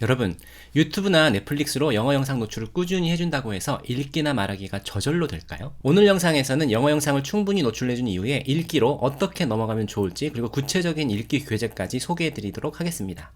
여러분, 유튜브나 넷플릭스로 영어 영상 노출을 꾸준히 해준다고 해서 읽기나 말하기가 저절로 될까요? 오늘 영상에서는 영어 영상을 충분히 노출해준 이후에 읽기로 어떻게 넘어가면 좋을지, 그리고 구체적인 읽기 교재까지 소개해드리도록 하겠습니다.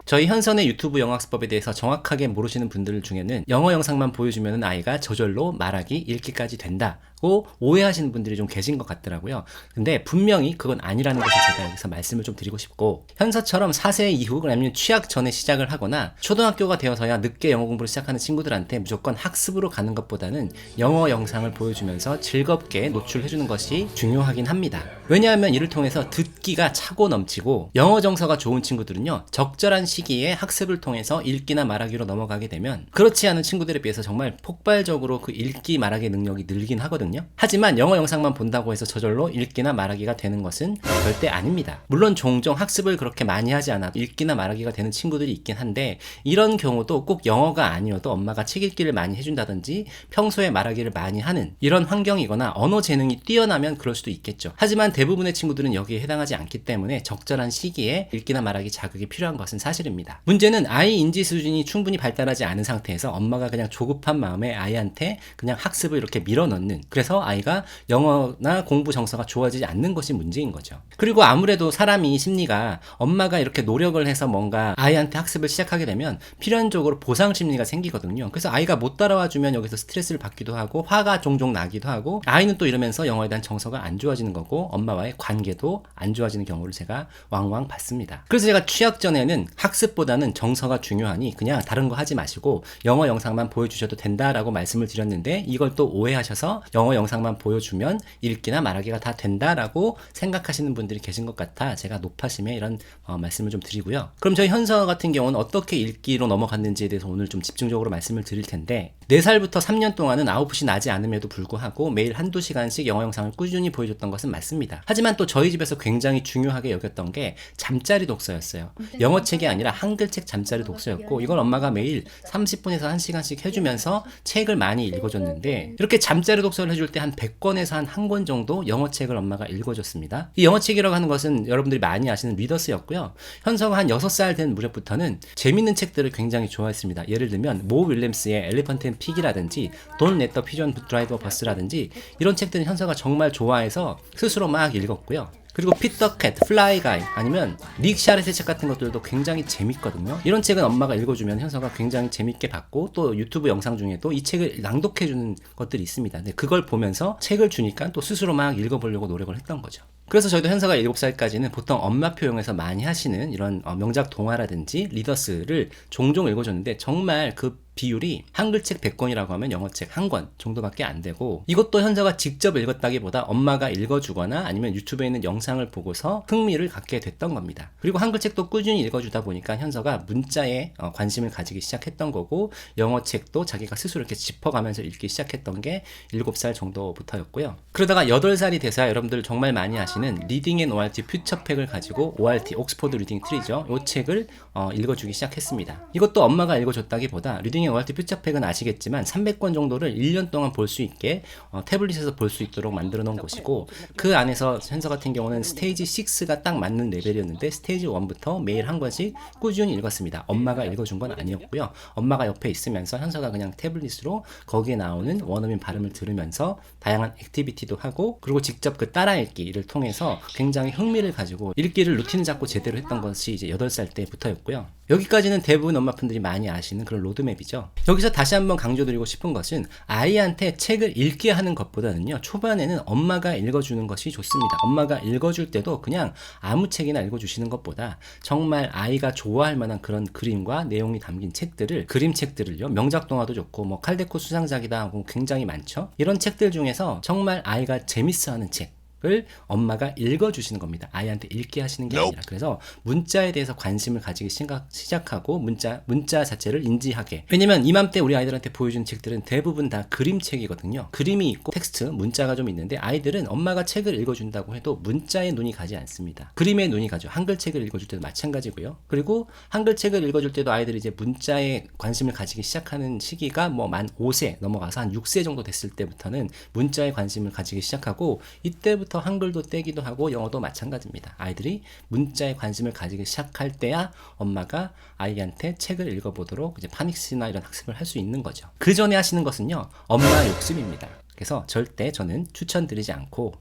저희 현선의 유튜브 영어학습법에 대해서 정확하게 모르시는 분들 중에는 영어 영상만 보여주면 아이가 저절로 말하기, 읽기까지 된다고 오해하시는 분들이 좀 계신 것 같더라고요. 근데 분명히 그건 아니라는 것을 제가 여기서 말씀을 좀 드리고 싶고, 현서처럼 4세 이후 아니면 취학 전에 시작을 하거나 초등학교가 되어서야 늦게 영어 공부를 시작하는 친구들한테 무조건 학습으로 가는 것보다는 영어 영상을 보여주면서 즐겁게 노출해주는 것이 중요하긴 합니다. 왜냐하면 이를 통해서 듣기가 차고 넘치고 영어 정서가 좋은 친구들은요, 적절한 시기에 학습을 통해서 읽기나 말하기로 넘어가게 되면 그렇지 않은 친구들에 비해서 정말 폭발적으로 그 읽기 말하기 능력이 늘긴 하거든요. 하지만 영어 영상만 본다고 해서 저절로 읽기나 말하기가 되는 것은 절대 아닙니다. 물론 종종 학습을 그렇게 많이 하지 않아도 읽기나 말하기가 되는 친구들이 있긴 한데, 이런 경우도 꼭 영어가 아니어도 엄마가 책 읽기를 많이 해준다든지 평소에 말하기를 많이 하는 이런 환경이거나 언어 재능이 뛰어나면 그럴 수도 있겠죠. 하지만 대부분의 친구들은 여기에 해당하지 않기 때문에 적절한 시기에 읽기나 말하기 자극이 필요한 것은 사실입니다. 문제는 아이 인지 수준이 충분히 발달하지 않은 상태에서 엄마가 그냥 조급한 마음에 아이한테 그냥 학습을 이렇게 밀어넣는, 그래서 아이가 영어나 공부 정서가 좋아지지 않는 것이 문제인 거죠. 그리고 아무래도 사람이 심리가 엄마가 이렇게 노력을 해서 뭔가 아이한테 학습을 시작하게 되면 필연적으로 보상 심리가 생기거든요. 그래서 아이가 못 따라와 주면 여기서 스트레스를 받기도 하고 화가 종종 나기도 하고, 아이는 또 이러면서 영어에 대한 정서가 안 좋아지는 거고 엄마와의 관계도 안 좋아지는 경우를 제가 왕왕 봤습니다. 그래서 제가 취학 전에는 학습보다는 정서가 중요하니 그냥 다른 거 하지 마시고 영어 영상만 보여주셔도 된다라고 말씀을 드렸는데, 이걸 또 오해하셔서 영어 영상만 보여주면 읽기나 말하기가 다 된다라고 생각하시는 분들이 계신 것 같아 제가 높아심에 이런 말씀을 좀 드리고요. 그럼 저희 현서 같은 경우는 어떻게 읽기로 넘어갔는지에 대해서 오늘 좀 집중적으로 말씀을 드릴 텐데, 4살부터 3년 동안은 아웃풋이 나지 않음에도 불구하고 매일 한두 시간씩 영어 영상을 꾸준히 보여줬던 것은 맞습니다. 하지만 또 저희 집에서 굉장히 중요하게 여겼던 게 잠자리 독서였어요. 영어책이 아니라 한글책 잠자리 독서였고, 이걸 엄마가 매일 30분에서 1시간씩 해주면서 책을 많이 읽어줬는데, 이렇게 잠자리 독서를 해줄 때 한 100권에서 한 1권 정도 영어책을 엄마가 읽어줬습니다. 이 영어책이라고 하는 것은 여러분들이 많이 아시는 리더스였고요. 현서가 한 6살 된 무렵부터는 재밌는 책들을 굉장히 좋아했습니다. 예를 들면 모 윌리엄스의 엘리펀트 앤 픽이라든지 Don't Let the Pigeon Drive the Bus라든지 이런 책들은 현서가 정말 좋아해서 스스로 막 읽었고요. 그리고 피터 캣, 플라이 가이, 아니면 닉 샤렛의 책 같은 것들도 굉장히 재밌거든요. 이런 책은 엄마가 읽어주면 현서가 굉장히 재밌게 봤고, 또 유튜브 영상 중에도 이 책을 낭독해주는 것들이 있습니다. 근데 그걸 보면서 책을 주니까 또 스스로 막 읽어보려고 노력을 했던 거죠. 그래서 저희도 현서가 7살까지는 보통 엄마표용에서 많이 하시는 이런 명작 동화라든지 리더스를 종종 읽어줬는데, 정말 그 비율이 한글책 100권이라고 하면 영어책 1권 정도밖에 안 되고, 이것도 현서가 직접 읽었다기보다 엄마가 읽어주거나 아니면 유튜브에 있는 영상을 보고서 흥미를 갖게 됐던 겁니다. 그리고 한글책도 꾸준히 읽어주다 보니까 현서가 문자에 관심을 가지기 시작했던 거고, 영어책도 자기가 스스로 이렇게 짚어가면서 읽기 시작했던 게 7살 정도부터였고요. 그러다가 8살이 돼서야 여러분들 정말 많이 아시는 리딩 앤 ORT 퓨처팩을 가지고, ORT, 옥스퍼드 리딩 트리죠. 이 책을 읽어주기 시작했습니다. 이것도 엄마가 읽어줬다기보다 리딩 앤 ORT 퓨처팩은 아시겠지만 300권 정도를 1년 동안 볼 수 있게 태블릿에서 볼 수 있도록 만들어 놓은 것이고, 그 안에서 현서 같은 경우는 스테이지 6가 딱 맞는 레벨이었는데 스테이지 1부터 매일 한 권씩 꾸준히 읽었습니다. 엄마가 읽어준 건 아니었고요. 엄마가 옆에 있으면서 현서가 그냥 태블릿으로 거기에 나오는 원어민 발음을 들으면서 다양한 액티비티도 하고, 그리고 직접 그 따라 읽기를 통해서 굉장히 흥미를 가지고 읽기를 루틴을 잡고 제대로 했던 것이 이제 8살 때부터였고요. 여기까지는 대부분 엄마분들이 많이 아시는 그런 로드맵이죠. 여기서 다시 한번 강조드리고 싶은 것은, 아이한테 책을 읽게 하는 것보다는요, 초반에는 엄마가 읽어주는 것이 좋습니다. 엄마가 읽어줄 때도 그냥 아무 책이나 읽어주시는 것보다 정말 아이가 좋아할 만한 그런 그림과 내용이 담긴 책들을, 그림책들을요, 명작 동화도 좋고 뭐 칼데코 수상작이다 하고 굉장히 많죠. 이런 책들 중에서 정말 아이가 재밌어하는 책 을 엄마가 읽어주시는 겁니다. 아이한테 읽게 하시는 게 아니라. 그래서 문자에 대해서 관심을 가지기 시작하고 문자 자체를 인지하게. 왜냐면 이맘때 우리 아이들한테 보여주는 책들은 대부분 다 그림책이거든요. 그림이 있고 텍스트, 문자가 좀 있는데, 아이들은 엄마가 책을 읽어준다고 해도 문자에 눈이 가지 않습니다. 그림에 눈이 가죠. 한글책을 읽어줄 때도 마찬가지고요. 그리고 한글책을 읽어줄 때도 아이들이 이제 문자에 관심을 가지기 시작하는 시기가 뭐 만 5세 넘어가서 한 6세 정도 됐을 때부터는 문자에 관심을 가지기 시작하고, 이때부터 때부터 한글도 떼기도 하고 영어도 마찬가지입니다. 아이들이 문자에 관심을 가지기 시작할 때야 엄마가 아이한테 책을 읽어보도록 이제 파닉스나 이런 학습을 할 수 있는 거죠. 그 전에 하시는 것은요, 엄마 욕심입니다. 그래서 절대 저는 추천드리지 않고,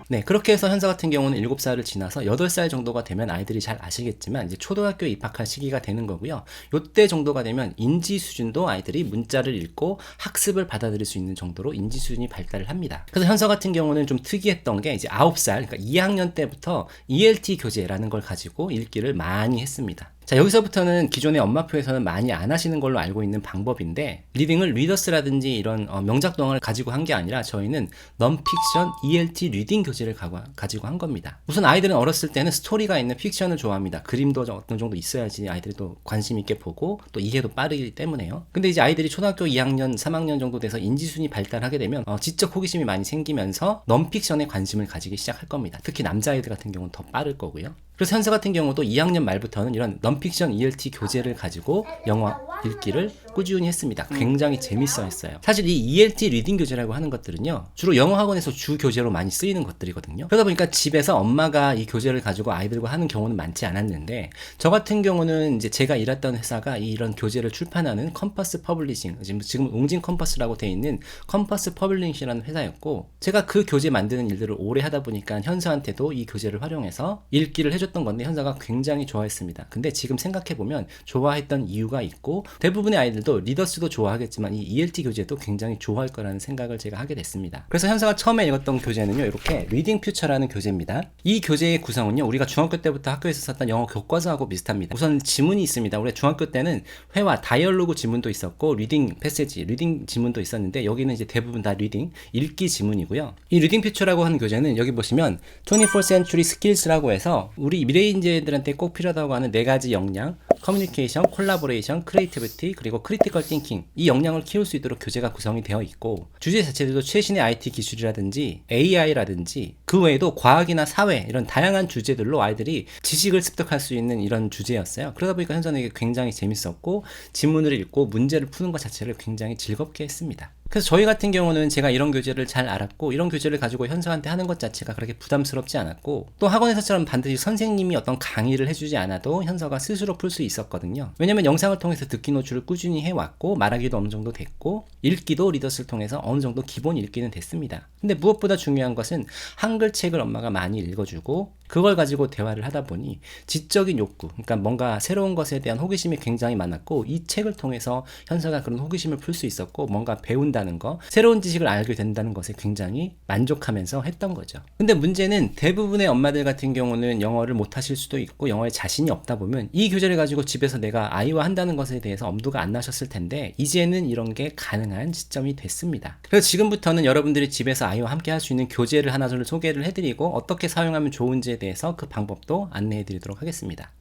네, 그렇게 해서 현서 같은 경우는 7살을 지나서 8살 정도가 되면 아이들이 잘 아시겠지만 이제 초등학교에 입학할 시기가 되는 거고요. 요때 정도가 되면 인지 수준도 아이들이 문자를 읽고 학습을 받아들일 수 있는 정도로 인지 수준이 발달을 합니다. 그래서 현서 같은 경우는 좀 특이했던 게 이제 9살, 그러니까 2학년 때부터 ELT 교재라는 걸 가지고 읽기를 많이 했습니다. 자, 여기서부터는 기존의 엄마표에서는 많이 안 하시는 걸로 알고 있는 방법인데, 리딩을 리더스라든지 이런 명작 동화를 가지고 한 게 아니라 저희는 넌픽션 ELT 리딩 교재를 가지고 한 겁니다. 우선 아이들은 어렸을 때는 스토리가 있는 픽션을 좋아합니다. 그림도 어느 정도 있어야지 아이들이 또 관심 있게 보고 또 이해도 빠르기 때문에요. 근데 이제 아이들이 초등학교 2학년, 3학년 정도 돼서 인지수준이 발달하게 되면 지적 호기심이 많이 생기면서 넌픽션에 관심을 가지기 시작할 겁니다. 특히 남자아이들 같은 경우는 더 빠를 거고요. 그래서 현서 같은 경우도 2학년 말부터는 이런 넌픽션 ELT 교재를 가지고 영화 읽기를 꾸준히 했습니다. 굉장히 재밌어 했어요. 사실 이 ELT 리딩 교재라고 하는 것들은요, 주로 영어 학원에서 주 교재로 많이 쓰이는 것들이거든요. 그러다 보니까 집에서 엄마가 이 교재를 가지고 아이들과 하는 경우는 많지 않았는데, 저 같은 경우는 이제 제가 일했던 회사가 이런 교재를 출판하는 컴퍼스 퍼블리싱, 지금 웅진 컴퍼스라고 되어 있는 컴퍼스 퍼블리싱이라는 회사였고, 제가 그 교재 만드는 일들을 오래 하다 보니까 현서한테도 이 교재를 활용해서 읽기를 해줬던 건데 현서가 굉장히 좋아했습니다. 근데 지금 생각해보면 좋아했던 이유가 있고, 대부분의 아이들도 리더스도 좋아하겠지만 이 ELT 교재도 굉장히 좋아할 거라는 생각을 제가 하게 됐습니다. 그래서 현서가 처음에 읽었던 교재는요, 이렇게 리딩 퓨처라는 교재입니다. 이 교재의 구성은요, 우리가 중학교 때부터 학교에서 썼던 영어 교과서하고 비슷합니다. 우선 지문이 있습니다. 우리 중학교 때는 회화, 다이얼로그 지문도 있었고 리딩 패세지, 리딩 지문도 있었는데, 여기는 이제 대부분 다 리딩, 읽기 지문이고요. 이 리딩 퓨처라고 하는 교재는 여기 보시면 24th century skills라고 해서 우리 미래 인재들한테 꼭 필요하다고 하는 4가지 역량, 커뮤니케이션, 콜라보레이션, 크리에이티비티, 그리고 크리티컬 띵킹, 이 역량을 키울 수 있도록 교재가 구성이 되어 있고, 주제 자체들도 최신의 IT 기술이라든지 AI라든지 그 외에도 과학이나 사회, 이런 다양한 주제들로 아이들이 지식을 습득할 수 있는 이런 주제였어요. 그러다 보니까 현서는 이게 굉장히 재밌었고, 지문을 읽고 문제를 푸는 것 자체를 굉장히 즐겁게 했습니다. 그래서 저희 같은 경우는 제가 이런 교재를 잘 알았고, 이런 교재를 가지고 현서한테 하는 것 자체가 그렇게 부담스럽지 않았고, 또 학원에서처럼 반드시 선생님이 어떤 강의를 해주지 않아도 현서가 스스로 풀 수 있었거든요. 왜냐면 영상을 통해서 듣기 노출을 꾸준히 해왔고, 말하기도 어느 정도 됐고, 읽기도 리더스를 통해서 어느 정도 기본 읽기는 됐습니다. 근데 무엇보다 중요한 것은 한글 책을 엄마가 많이 읽어주고, 그걸 가지고 대화를 하다 보니 지적인 욕구, 그러니까 뭔가 새로운 것에 대한 호기심이 굉장히 많았고, 이 책을 통해서 현서가 그런 호기심을 풀 수 있었고, 뭔가 배운다는 거, 새로운 지식을 알게 된다는 것에 굉장히 만족하면서 했던 거죠. 근데 문제는 대부분의 엄마들 같은 경우는 영어를 못 하실 수도 있고 영어에 자신이 없다 보면 이 교재를 가지고 집에서 내가 아이와 한다는 것에 대해서 엄두가 안 나셨을 텐데, 이제는 이런 게 가능한 시점이 됐습니다. 그래서 지금부터는 여러분들이 집에서 아이와 함께 할 수 있는 교재를 하나 둘 소개를 해드리고, 어떻게 사용하면 좋은지에 대해서 그 방법도 안내해 드리도록 하겠습니다.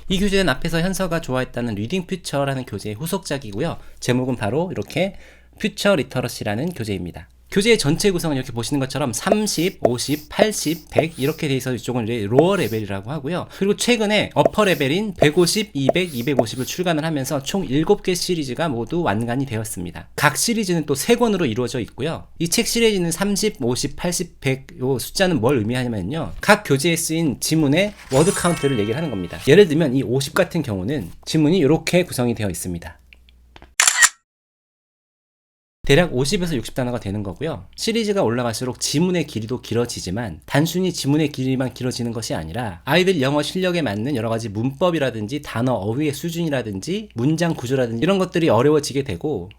이 교재는 앞에서 현서가 좋아했다는 리딩 퓨처라는 교재의 후속작이고요. 제목은 바로 이렇게 퓨처 리터러시라는 교재입니다. 교재의 전체 구성은 이렇게 보시는 것처럼 30, 50, 80, 100 이렇게 돼 있어서 이쪽은 로어 레벨이라고 하고요. 그리고 최근에 어퍼 레벨인 150, 200, 250을 출간을 하면서 총 7개 시리즈가 모두 완간이 되었습니다. 각 시리즈는 또 3권으로 이루어져 있고요. 이 책 시리즈는 30, 50, 80, 100 요 숫자는 뭘 의미하냐면요, 각 교재에 쓰인 지문의 워드 카운트를 얘기를 하는 겁니다. 예를 들면 이 50 같은 경우는 지문이 이렇게 구성이 되어 있습니다. 대략 50에서 60단어가 되는 거고요. 시리즈가 올라갈수록 지문의 길이도 길어지지만 단순히 지문의 길이만 길어지는 것이 아니라 아이들 영어 실력에 맞는 여러 가지 문법이라든지 단어 어휘의 수준이라든지 문장 구조라든지 이런 것들이 어려워지게 되고,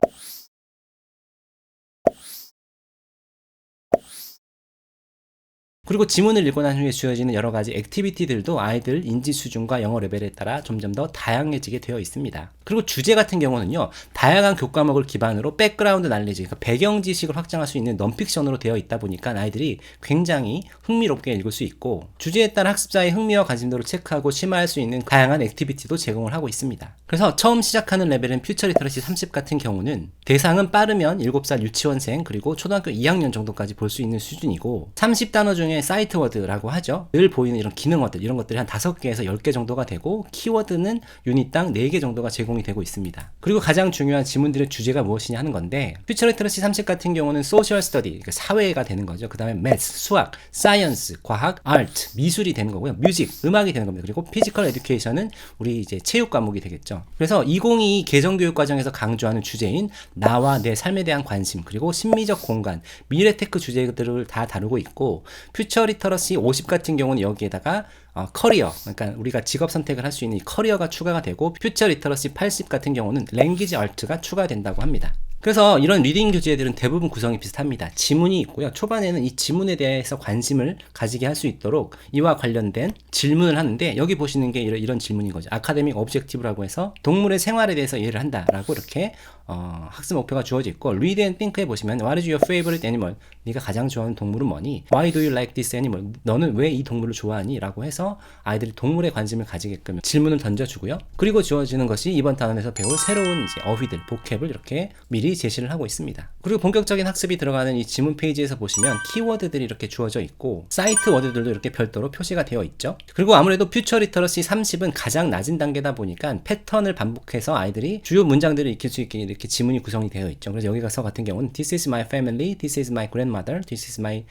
그리고 지문을 읽고 난 후에 주어지는 여러 가지 액티비티들도 아이들 인지 수준과 영어 레벨에 따라 점점 더 다양해지게 되어 있습니다. 그리고 주제 같은 경우는요, 다양한 교과목을 기반으로 백그라운드 날리지, 그러니까 배경 지식을 확장할 수 있는 넌픽션으로 되어 있다 보니까 아이들이 굉장히 흥미롭게 읽을 수 있고, 주제에 따라 학습자의 흥미와 관심도를 체크하고 심화할 수 있는 다양한 액티비티도 제공을 하고 있습니다. 그래서 처음 시작하는 레벨인 퓨처 리터러시 30 같은 경우는 대상은 빠르면 7살 유치원생 그리고 초등학교 2학년 정도까지 볼 수 있는 수준이고, 30단어 중에 일종의 사이트 워드라고 하죠. 늘 보이는 이런 기능어들, 이런 것들이 한 5개에서 10개 정도가 되고, 키워드는 유닛당 4개 정도가 제공이 되고 있습니다. 그리고 가장 중요한 지문들의 주제가 무엇이냐 하는 건데, 퓨처 리터러시 30 같은 경우는 소셜 스터디, 그러니까 사회가 되는 거죠. 그 다음에 매스, 수학, 사이언스, 과학, 아트, 미술이 되는 거고요. 뮤직, 음악이 되는 겁니다. 그리고 피지컬 에듀케이션은 우리 이제 체육 과목이 되겠죠. 그래서 2022 개정교육 과정에서 강조하는 주제인 나와 내 삶에 대한 관심, 그리고 심리적 공간, 미래 테크 주제들을 다 다루고 있고, 퓨처 리터러시 50 같은 경우는 여기에다가 커리어, 그러니까 우리가 직업 선택을 할 수 있는 이 커리어가 추가가 되고, 퓨처 리터러시 80 같은 경우는 랭귀지 알트가 추가된다고 합니다. 그래서 이런 리딩 교재들은 대부분 구성이 비슷합니다. 지문이 있고요. 초반에는 이 지문에 대해서 관심을 가지게 할 수 있도록 이와 관련된 질문을 하는데, 여기 보시는 게 이런 질문인 거죠. 아카데믹 오브젝티브라고 해서 동물의 생활에 대해서 이해를 한다라고 이렇게 학습 목표가 주어져 있고, Read and Think에 보시면 What is your favorite animal? 네가 가장 좋아하는 동물은 뭐니? Why do you like this animal? 너는 왜 이 동물을 좋아하니? 라고 해서 아이들이 동물에 관심을 가지게끔 질문을 던져주고요. 그리고 주어지는 것이 이번 단원에서 배울 새로운 이제 어휘들, 보캡을 이렇게 미리 제시를 하고 있습니다. 그리고 본격적인 학습이 들어가는 이 지문 페이지에서 보시면 키워드들이 이렇게 주어져 있고, 사이트 워드들도 이렇게 별도로 표시가 되어 있죠. 그리고 아무래도 퓨처 리터러시 30은 가장 낮은 단계다 보니까 패턴을 반복해서 아이들이 주요 문장들을 익힐 수 있게 이렇게 지문이 구성이 되어 있죠. 그래서 여기 가서 같은 경우는 This is my family, This is my grandmother, This is my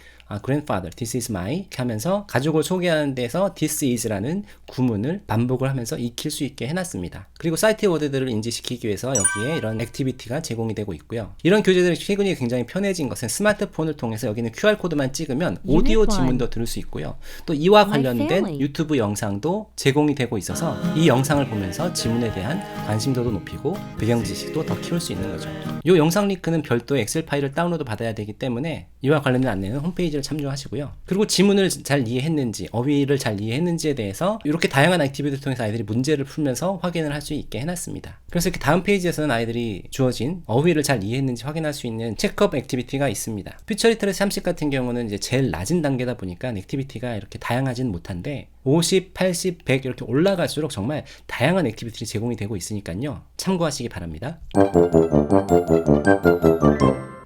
grandfather, This is my 이렇게 하면서 가족을 소개하는 데서 This is라는 구문을 반복을 하면서 익힐 수 있게 해놨습니다. 그리고 사이트 워드들을 인지시키기 위해서 여기에 이런 액티비티가 제공이 되고 있고요. 이런 교재들이 최근에 굉장히 편해진 것은 스마트폰을 통해서 여기는 QR코드만 찍으면 오디오 지문도 들을 수 있고요. 또 이와 관련된 유튜브 영상도 제공이 되고 있어서 이 영상을 보면서 지문에 대한 관심도도 높이고 배경 지식도 더 키울 수 있는 거죠. 이 영상 링크는 별도의 엑셀 파일을 다운로드 받아야 되기 때문에 이와 관련된 안내는 홈페이지를 참조하시고요. 그리고 지문을 잘 이해했는지, 어휘를 잘 이해했는지에 대해서 이렇게 다양한 액티비티를 통해서 아이들이 문제를 풀면서 확인을 할 수 있게 해놨습니다. 그래서 이렇게 다음 페이지에서는 아이들이 주어진 어휘를 잘 이해했는지 확인할 수 있는 체크업 액티비티가 있습니다. 퓨처 리터러시 30 같은 경우는 이제 제일 낮은 단계다 보니까 액티비티가 이렇게 다양하진 못한데 50, 80, 100 이렇게 올라갈수록 정말 다양한 액티비티들이 제공이 되고 있으니까요. 참고하시기 바랍니다.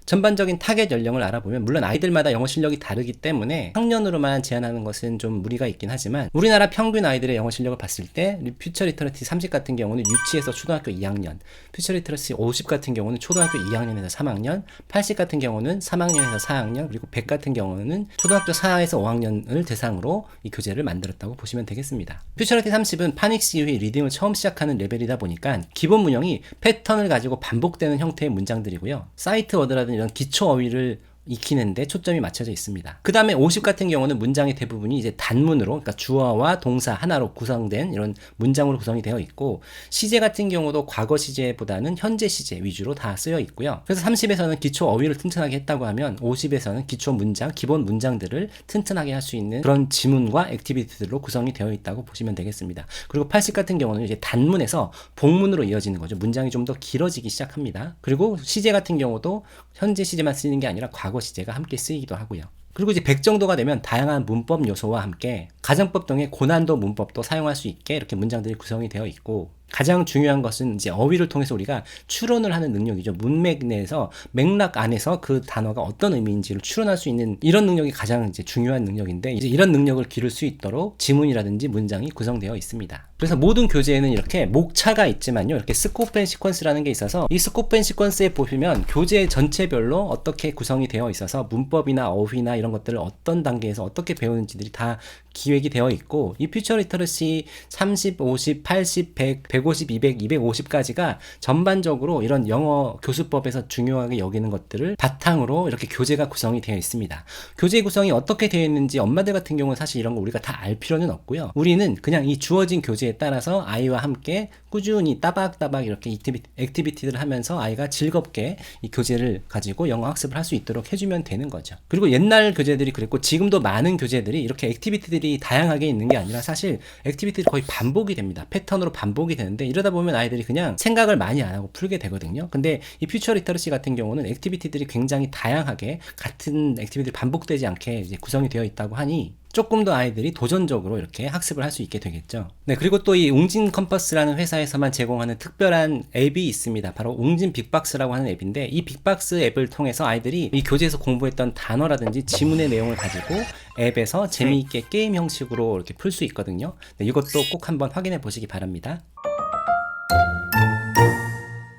전반적인 타겟 연령을 알아보면 물론 아이들마다 영어 실력이 다르기 때문에 학년으로만 제한하는 것은 좀 무리가 있긴 하지만, 우리나라 평균 아이들의 영어 실력을 봤을 때 퓨처 리터러시 30 같은 경우는 유치에서 초등학교 2학년, 퓨처 리터러시 50 같은 경우는 초등학교 2학년에서 3학년, 80 같은 경우는 3학년에서 4학년, 그리고 100 같은 경우는 초등학교 4에서 5학년을 대상으로 이 교재를 만들었다고 보시면 되겠습니다. 퓨처 리터러시 30은 파닉스 이후에 리딩을 처음 시작하는 레벨이다 보니까 기본 문형이 패턴을 가지고 반복되는 형태의 문장들이고요. 사이트 워드라든지 이런 기초 어휘를 익히는데 초점이 맞춰져 있습니다. 그 다음에 50 같은 경우는 문장의 대부분이 이제 단문으로, 그러니까 주어와 동사 하나로 구성된 이런 문장으로 구성이 되어 있고, 시제 같은 경우도 과거 시제보다는 현재 시제 위주로 다 쓰여 있고요. 그래서 30에서는 기초 어휘를 튼튼하게 했다고 하면 50에서는 기초 문장, 기본 문장들을 튼튼하게 할 수 있는 그런 지문과 액티비티들로 구성이 되어 있다고 보시면 되겠습니다. 그리고 80 같은 경우는 이제 단문에서 복문으로 이어지는 거죠. 문장이 좀 더 길어지기 시작합니다. 그리고 시제 같은 경우도 현재 시제만 쓰이는 게 아니라 과거 시제가 함께 쓰이기도 하고요. 그리고 이제 100 정도가 되면 다양한 문법 요소와 함께 가정법 등의 고난도 문법도 사용할 수 있게 이렇게 문장들이 구성이 되어 있고, 가장 중요한 것은 이제 어휘를 통해서 우리가 추론을 하는 능력이죠. 문맥 내에서 맥락 안에서 그 단어가 어떤 의미인지를 추론할 수 있는 이런 능력이 가장 이제 중요한 능력인데, 이제 이런 능력을 기를 수 있도록 지문이라든지 문장이 구성되어 있습니다. 그래서 모든 교재에는 이렇게 목차가 있지만요, 이렇게 스코프 앤 시퀀스라는 게 있어서 이 스코프 앤 시퀀스에 보시면 교재 전체별로 어떻게 구성이 되어 있어서 문법이나 어휘나 이런 것들을 어떤 단계에서 어떻게 배우는지들이 다 기획이 되어 있고, 이 퓨처 리터러시 30, 50, 80, 100, 150, 200, 250까지가 전반적으로 이런 영어 교수법에서 중요하게 여기는 것들을 바탕으로 이렇게 교재가 구성이 되어 있습니다. 교재 구성이 어떻게 되어 있는지 엄마들 같은 경우는 사실 이런 거 우리가 다 알 필요는 없고요. 우리는 그냥 이 주어진 교재에 따라서 아이와 함께 꾸준히 따박따박 이렇게 액티비티를 하면서 아이가 즐겁게 이 교재를 가지고 영어 학습을 할 수 있도록 해주면 되는 거죠. 그리고 옛날 교재들이 그랬고 지금도 많은 교재들이 이렇게 액티비티들이 다양하게 있는 게 아니라 사실 액티비티들이 거의 반복이 됩니다. 패턴으로 반복이 되는데, 이러다 보면 아이들이 그냥 생각을 많이 안 하고 풀게 되거든요. 근데 이 퓨처 리터러시 같은 경우는 액티비티들이 굉장히 다양하게 같은 액티비티들이 반복되지 않게 이제 구성이 되어 있다고 하니 조금 더 아이들이 도전적으로 이렇게 학습을 할 수 있게 되겠죠. 네, 그리고 또 이 웅진 컴퍼스라는 회사에서만 제공하는 특별한 앱이 있습니다. 바로 웅진 빅박스라고 하는 앱인데, 이 빅박스 앱을 통해서 아이들이 이 교재에서 공부했던 단어라든지 지문의 내용을 가지고 앱에서 재미있게 게임 형식으로 이렇게 풀 수 있거든요. 네, 이것도 꼭 한번 확인해 보시기 바랍니다.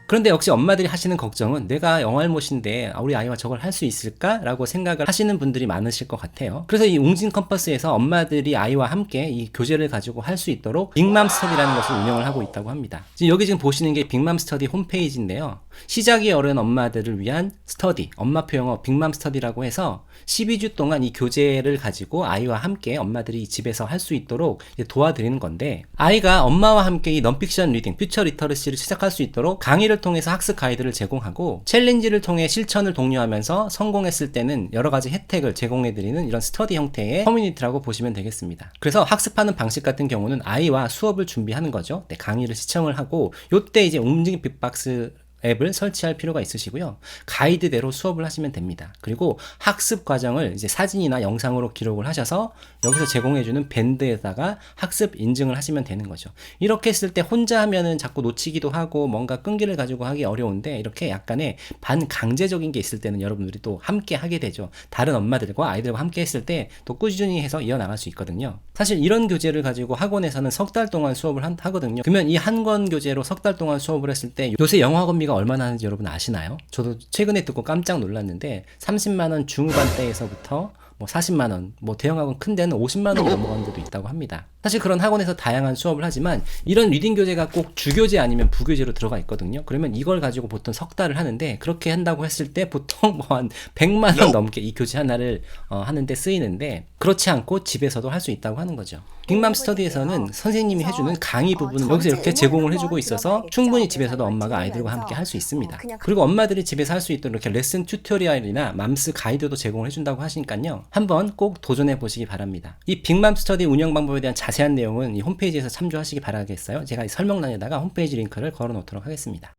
그런데 역시 엄마들이 하시는 걱정은, 내가 영알못인데 우리 아이와 저걸 할 수 있을까? 라고 생각을 하시는 분들이 많으실 것 같아요. 그래서 이 웅진 컴퍼스에서 엄마들이 아이와 함께 이 교재를 가지고 할 수 있도록 빅맘 스터디라는 것을 운영을 하고 있다고 합니다. 지금 보시는 게 빅맘 스터디 홈페이지인데요. 시작이 어려운 엄마들을 위한 스터디, 엄마표 영어 빅맘 스터디라고 해서 12주 동안 이 교재를 가지고 아이와 함께 엄마들이 집에서 할 수 있도록 도와드리는 건데, 아이가 엄마와 함께 이 넌픽션 리딩, 퓨처 리터러시를 시작할 수 있도록 강의를 통해서 학습 가이드를 제공하고, 챌린지를 통해 실천을 독려하면서 성공했을 때는 여러 가지 혜택을 제공해드리는 이런 스터디 형태의 커뮤니티라고 보시면 되겠습니다. 그래서 학습하는 방식 같은 경우는 아이와 수업을 준비하는 거죠. 네, 강의를 시청을 하고, 요때 이제 웅진 빅박스 앱을 설치할 필요가 있으시고요. 가이드대로 수업을 하시면 됩니다. 그리고 학습 과정을 이제 사진이나 영상으로 기록을 하셔서 여기서 제공해주는 밴드에다가 학습 인증을 하시면 되는 거죠. 이렇게 했을 때 혼자 하면은 자꾸 놓치기도 하고 뭔가 끈기를 가지고 하기 어려운데, 이렇게 약간의 반강제적인 게 있을 때는 여러분들이 또 함께 하게 되죠. 다른 엄마들과 아이들과 함께 했을 때 또 꾸준히 해서 이어나갈 수 있거든요. 사실 이런 교재를 가지고 학원에서는 석 달 동안 수업을 하거든요. 그러면 이 한 권 교재로 석 달 동안 수업을 했을 때 요새 영어 학원비가 얼마나 하는지 여러분 아시나요? 저도 최근에 듣고 깜짝 놀랐는데, 30만원 중후반대에서부터 뭐 40만원, 뭐 대형학원 큰 데는 50만원이 넘어가는 데도 있다고 합니다. 사실 그런 학원에서 다양한 수업을 하지만 이런 리딩 교재가 꼭 주교재 아니면 부교재로 들어가 있거든요. 그러면 이걸 가지고 보통 석 달을 하는데, 그렇게 한다고 했을 때 보통 뭐 한 100만원 넘게 이 교재 하나를 하는데 쓰이는데, 그렇지 않고 집에서도 할 수 있다고 하는 거죠. 빅맘 스터디에서는 선생님이 해주는 강의 부분은 여기서 이렇게 제공을 해주고 있어서 충분히 집에서도 엄마가 아이들과 함께 할 수 있습니다. 그리고 엄마들이 집에서 할 수 있도록 이렇게 레슨 튜토리얼이나 맘스 가이드도 제공을 해준다고 하시니까요, 한번 꼭 도전해 보시기 바랍니다. 이 빅맘 스터디 운영 방법에 대한 자세한 내용은 이 홈페이지에서 참조하시기 바라겠어요. 제가 이 설명란에다가 홈페이지 링크를 걸어 놓도록 하겠습니다.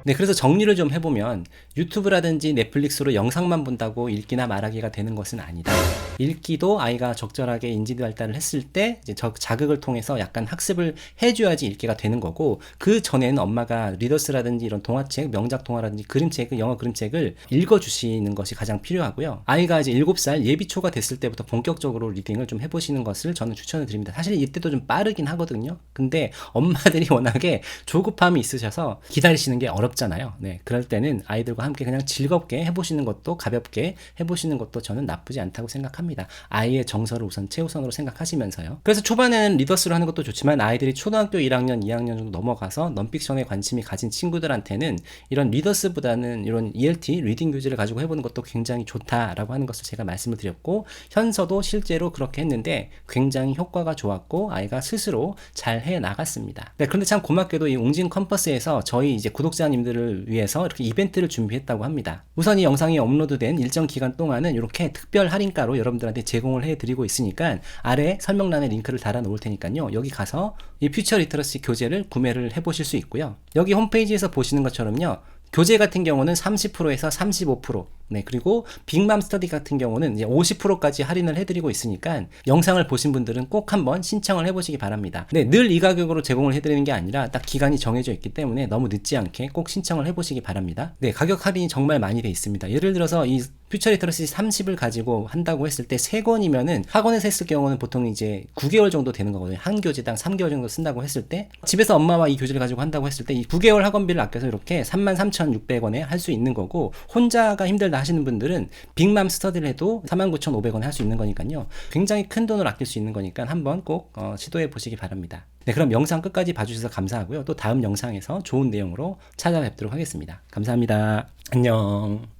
네, 그래서 정리를 좀 해보면, 유튜브라든지 넷플릭스로 영상만 본다고 읽기나 말하기가 되는 것은 아니다. 읽기도 아이가 적절하게 인지 발달을 했을 때 이제 자극을 통해서 약간 학습을 해줘야지 읽기가 되는 거고, 그 전에는 엄마가 리더스라든지 이런 동화책, 명작 동화라든지 그림책, 영어 그림책을 읽어주시는 것이 가장 필요하고요. 아이가 이제 7살 예비초가 됐을 때부터 본격적으로 리딩을 좀 해보시는 것을 저는 추천을 드립니다. 사실 이때도 좀 빠르긴 하거든요. 근데 엄마들이 워낙에 조급함이 있으셔서 기다리시는 게 잖아요. 네, 그럴 때는 아이들과 함께 그냥 즐겁게 해보시는 것도, 가볍게 해보시는 것도 저는 나쁘지 않다고 생각합니다. 아이의 정서를 우선 최우선으로 생각하시면서요. 그래서 초반에는 리더스로 하는 것도 좋지만, 아이들이 초등학교 1학년, 2학년 정도 넘어가서 넌픽션에 관심이 가진 친구들한테는 이런 리더스보다는 이런 ELT, 리딩 교재를 가지고 해보는 것도 굉장히 좋다라고 하는 것을 제가 말씀을 드렸고, 현서도 실제로 그렇게 했는데 굉장히 효과가 좋았고 아이가 스스로 잘 해나갔습니다. 네, 그런데 참 고맙게도 이 웅진 컴퍼스에서 저희 이제 구독자님들을 위해서 이렇게 이벤트를 준비했다고 합니다. 우선 이 영상이 업로드된 일정 기간 동안은 이렇게 특별 할인가로 여러분들한테 제공을 해드리고 있으니까 아래 설명란에 링크를 달아 놓을 테니까요, 여기 가서 이 퓨처 리터러시 교재를 구매를 해보실 수 있고요. 여기 홈페이지에서 보시는 것처럼요, 교재 같은 경우는 30%에서 35%, 네, 그리고 빅맘 스터디 같은 경우는 이제 50%까지 할인을 해드리고 있으니까 영상을 보신 분들은 꼭 한번 신청을 해보시기 바랍니다. 네, 늘 이 가격으로 제공을 해드리는 게 아니라 딱 기간이 정해져 있기 때문에 너무 늦지 않게 꼭 신청을 해보시기 바랍니다. 네, 가격 할인이 정말 많이 돼 있습니다. 예를 들어서 이 퓨처 리터러시 30을 가지고 한다고 했을 때 3권이면은 학원에서 했을 경우는 보통 이제 9개월 정도 되는 거거든요. 한 교재당 3개월 정도 쓴다고 했을 때, 집에서 엄마와 이 교재를 가지고 한다고 했을 때 이 9개월 학원비를 아껴서 이렇게 33,600원에 할 수 있는 거고, 혼자가 힘들다 하시는 분들은 빅맘 스터디를 해도 49,500원에 할 수 있는 거니까요, 굉장히 큰 돈을 아낄 수 있는 거니까 한번 꼭 시도해 보시기 바랍니다. 네, 그럼 영상 끝까지 봐주셔서 감사하고요. 또 다음 영상에서 좋은 내용으로 찾아뵙도록 하겠습니다. 감사합니다. 안녕.